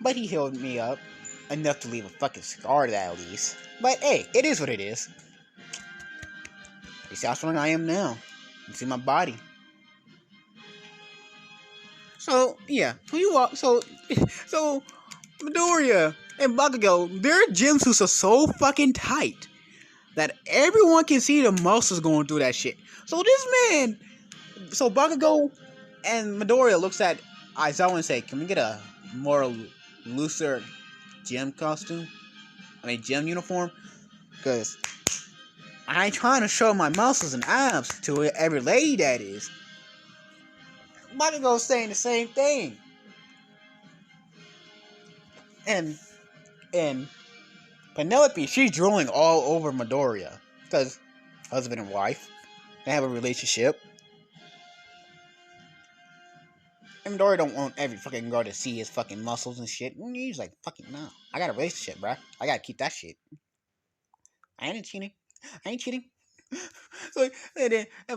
But he healed me up enough to leave a fucking scar to that at least. But hey, it is what it is. You see how strong I am now. You see my body. So yeah, so Midoriya and Bakugo, their gym suits are so fucking tight that everyone can see the muscles going through that shit. So Bakugo and Midoriya looks at Aizawa and say, "Can we get a more looser gym gym uniform? Because I ain't trying to show my muscles and abs to every lady that is." Bakugo's saying the same thing. And Penelope, she's drooling all over Midoriya. Because husband and wife, they have a relationship. And Midoriya don't want every fucking girl to see his fucking muscles and shit. And he's like, fucking no. I got a relationship, bruh. I gotta keep that shit. I ain't cheating. So,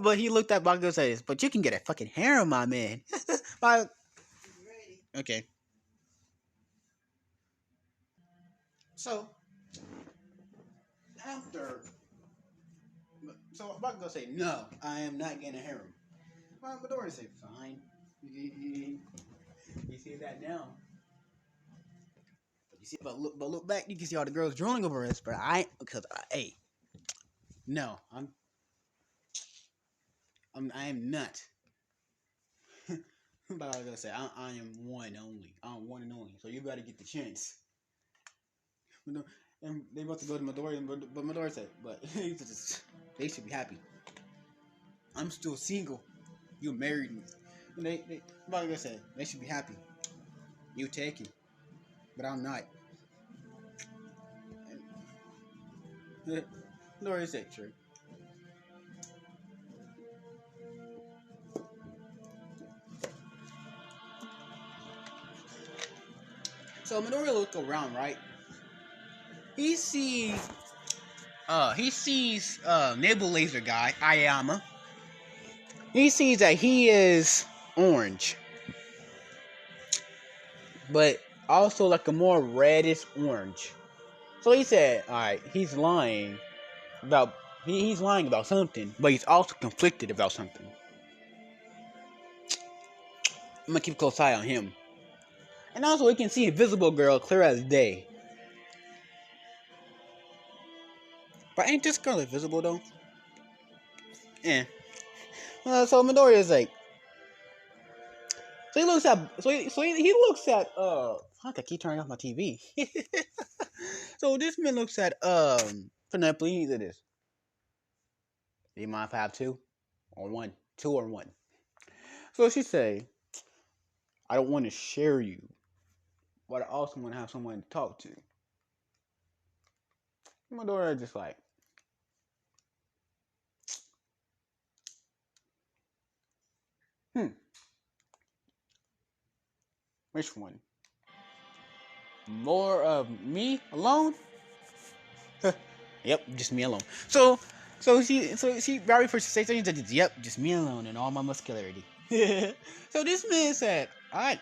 but he looked at Bakugo and says, but you can get a fucking harem, my man. Okay. So, after... So Bakugo say, no, I am not getting a harem. Well, Midoriya say, fine. You see that now. But you see, but look back, you can see all the girls drooling over us. But hey, no, I am not. But I was gonna say, I am one only. I'm one and only. So you better get the chance. And they about to go to Midoriya, but Midoriya said, but they should be happy. I'm still single. You married me. And Bakugo said, they should be happy. You taken, but I'm not. Nor is that true. So Midoriya look around, right? He sees Naval Laser guy, Ayama. He sees that he is orange. But also like a more reddish orange. So he said, alright, he's lying about something, but he's also conflicted about something. I'm gonna keep a close eye on him. And also we can see Invisible Girl clear as day. But ain't this girl invisible though? Yeah. So Midoriya is like, so he looks at, fuck, I keep turning off my TV. So this man looks at, Penelope, he said this. Do you mind if I have 2? Or 1? 2 or 1? So she say, I don't want to share you, but I also want to have someone to talk to. Midoriya just like, which one? More of me alone? Yep, just me alone. So she very first say something that yep, just me alone and all my muscularity. So this man said, alright.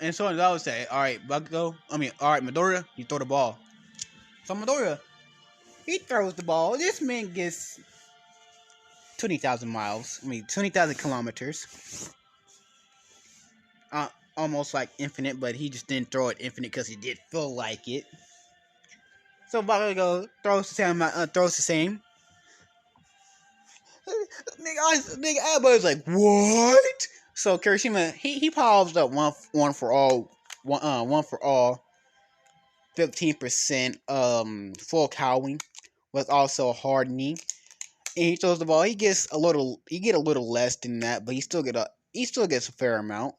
And so I would say, alright, alright, Midoriya, you throw the ball. So Midoriya, he throws the ball. This man gets 20,000 miles. 20,000 kilometers. Almost like infinite, but he just didn't throw it infinite because he did feel like it. So Bakugo throws the same. Nigga, everybody's like, what? So Kirishima, he powers up one for all, one for all, 15% full cowing, with also hardening. And he throws the ball. He get a little less than that, but he still gets a fair amount.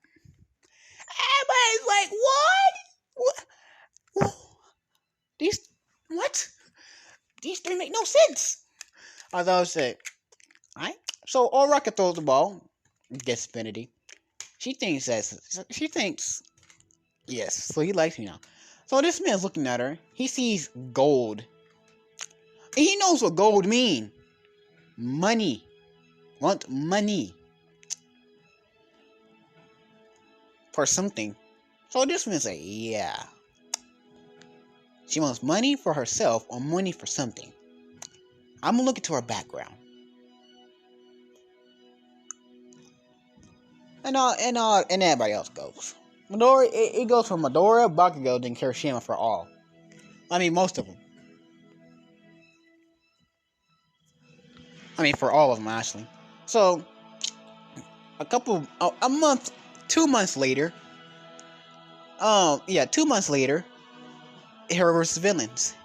Everybody's like, what? What? These what? These three make no sense. As I would say, alright. So all Rocket throws the ball, gets Infinity. She thinks yes. So he likes me now. So this man's looking at her. He sees gold. And he knows what gold mean. Money. Want money for something. So this man's like, yeah. She wants money for herself or money for something. I'm gonna look into her background. And everybody else goes. Midori, it goes from Midoriya, Bakugo, then Kirishima for all. I mean, most of them. I mean, for all of them, actually. So, a month, 2 months later, 2 months later, Hero vs. Villains.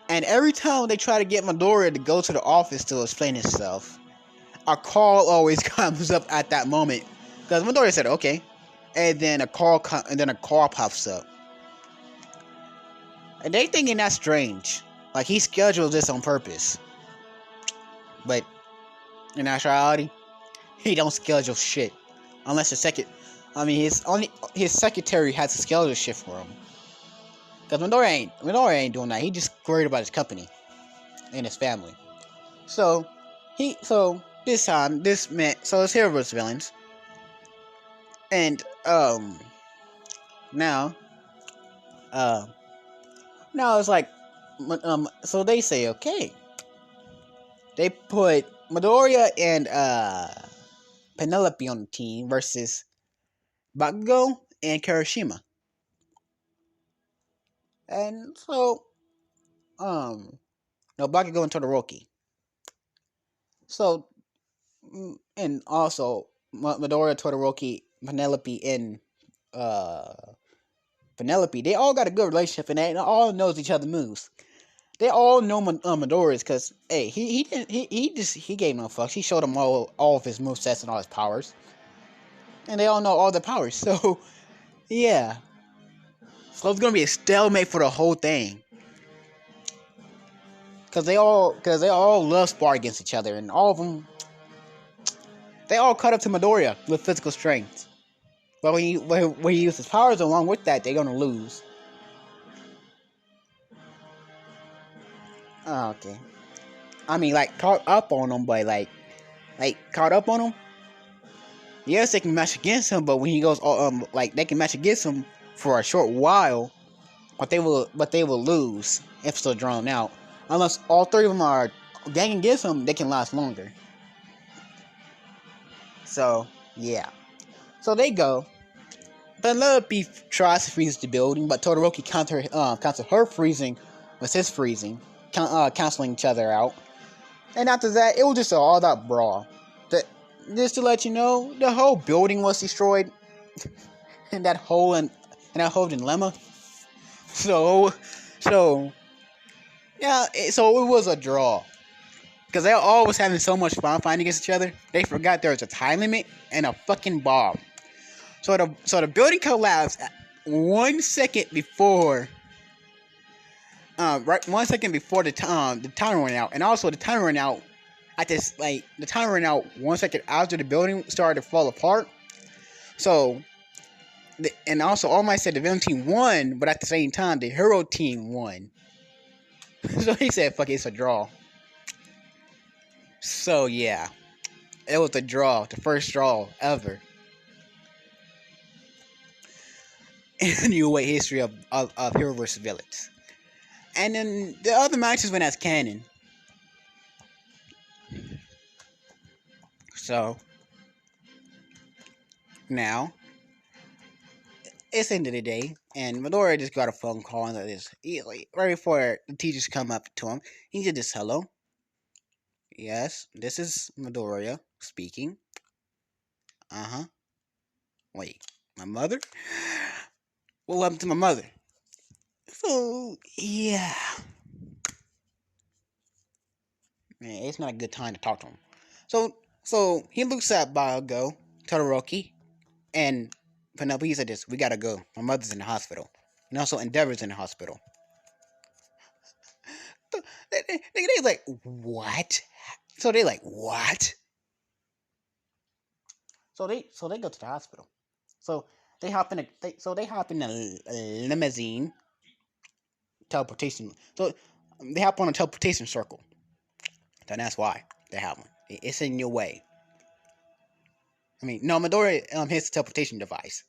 And every time they try to get Midoriya to go to the office to explain himself, a call always comes up at that moment. Because Midoriya said, okay. And then a call pops up. And they thinking that's strange. Like he scheduled this on purpose. But in actuality, he don't schedule shit. Unless his secretary has to schedule shit for him. Because Midoriya ain't doing that. He just worried about his company and his family. So this time, it's Hero vs. Villains. And now now it's like so they say okay. They put Midoriya and Penelope on the team versus Bakugo and Kirishima. And so no, Bakugo and Todoroki. So and also Midoriya, Todoroki, Penelope, and uh Penelope, they all got a good relationship and they all knows each other's moves. They all know Midoriya's because hey, he gave no fucks. He showed them all of his movesets and all his powers, and they all know all the powers. So yeah, so it's gonna be a stalemate for the whole thing. Because they all love spar against each other, and all of them, they all cut up to Midoriya with physical strength. But when he uses powers along with that, they're gonna lose. Oh, okay. I mean, like caught up on them, but like caught up on him. Yes, they can match against him, but when he goes, like they can match against him for a short while, but they will lose if still drawn out. Unless all three of them are ganging against him, they can last longer. So yeah, so they go. Penelope tries to freeze the building, but Todoroki counter her freezing with his freezing, canceling each other out. And after that, it was just an all-out brawl. Just to let you know, the whole building was destroyed. in that whole in that whole dilemma. So yeah, so it was a draw. Because they all was having so much fun fighting against each other, they forgot there was a time limit and a fucking bomb. So the building collapsed 1 second before, right 1 second before the timer went out, and also the timer went out at this the timer ran out 1 second after the building started to fall apart. So, and also All Might said the villain team won, but at the same time the hero team won. So he said, "Fuck it, it's a draw." So yeah, it was a draw, the first draw ever in the New Way history of hero versus villains. And then the other matches went as canon. So now it's the end of the day, And Midoriya just got a phone call and this right before the teachers come up to him. He said, "This hello, yes, this is Midoriya speaking. Uh huh. Wait, my mother? What happened to my mother?" So yeah, man, it's not a good time to talk to him. So he looks at Bago, Todoroki, and Penelope. He said, "This, we gotta go. My mother's in the hospital, and also Endeavor's in the hospital." They like what? So they like what? So they go to the hospital. So they hop in a limousine teleportation. So they hop on a teleportation circle. And that's why they have one. It's in your way. I mean, no, Midori has the teleportation device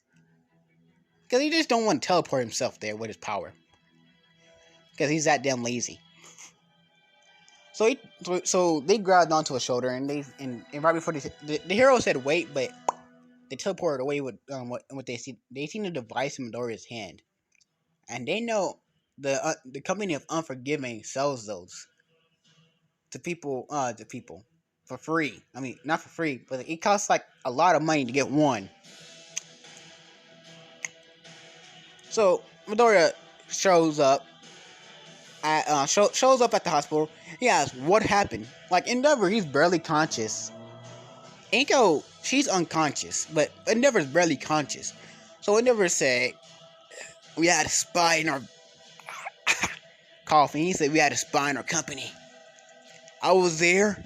because he just don't want to teleport himself there with his power because he's that damn lazy. So they grabbed onto a shoulder and right before the hero said wait, but they teleported away with what they see. They seen the device in Midoriya's hand, and they know the company of Unforgiving sells those to people for free. I mean, not for free, but it costs like a lot of money to get one. So Midoriya shows up shows up at the hospital. He asks what happened. Like Endeavor, he's barely conscious. Inko, she's unconscious, but Endeavor's barely conscious. So Endeavor said we had a spy in our coughing. He said we had a spy in our company. I was there.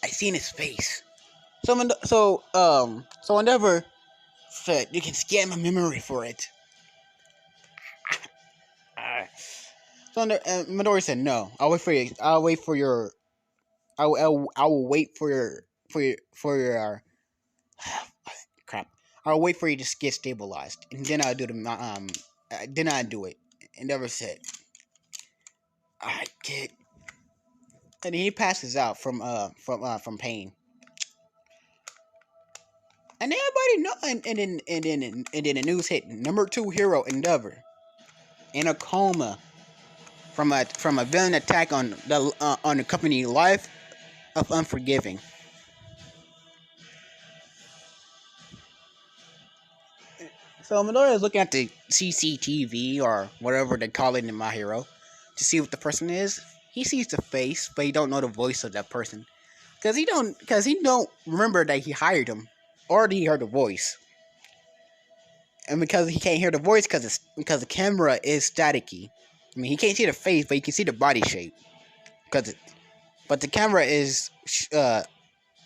I seen his face. So Endeavor said you can scan my memory for it. So Midori said no. I'll wait for you. I'll wait for your. I will wait for your crap. I'll wait for you to get stabilized, and then I'll do the then I do it. Endeavor said, "I get," and he passes out from pain. And everybody know, and then the news hit number 2 hero Endeavor in a coma from a villain attack on the company life of Unforgiving. So Midoriya is looking at the CCTV or whatever they call it in My Hero to see what the person is. He sees the face, but he don't know the voice of that person because he don't remember that he hired him or that he heard the voice. And because he can't hear the voice because the camera is staticky. I mean, he can't see the face, but he can see the body shape. But the camera is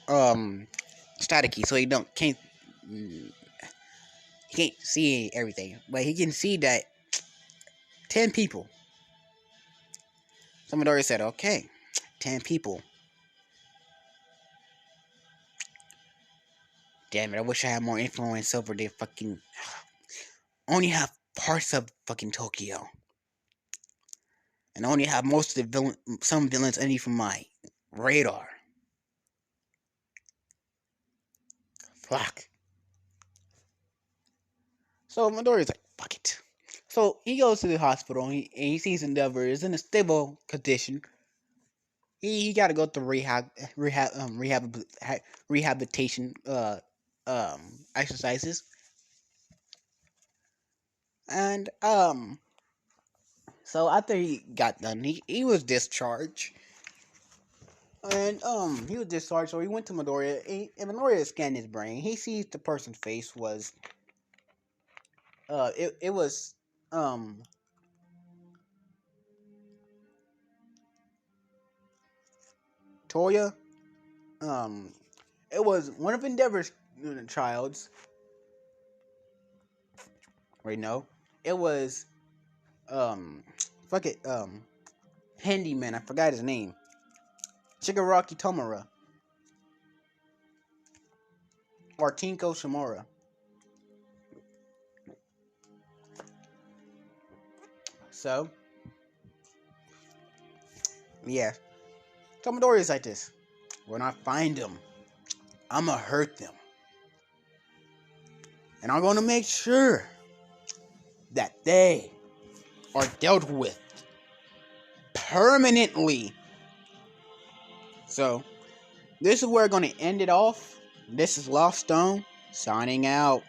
um staticky, so he can't see everything. But he can see that 10 people. Someone already said, okay, 10 people. Damn it! I wish I had more influence over the fucking. Only have parts of fucking Tokyo, and only have most of some villains only from my radar. Fuck. So Midoriya's like, fuck it. So he goes to the hospital and he sees Endeavor is in a stable condition. He got to go through rehabilitation exercises, and so after he got done, he was discharged. And he was discharged, so he went to Midoriya. And Midoriya scanned his brain. He sees the person's face was it was Toya. Um, it was one of Endeavor's childs. Wait, no, it was fuck it handyman. I forgot his name. Shigaraki Tomura or Tinko Shimura. So yeah, Tomadori is like this. When I find them, I'ma hurt them. And I'm gonna make sure that they are dealt with permanently. So, this is where we're going to end it off. This is Lost Stone, signing out.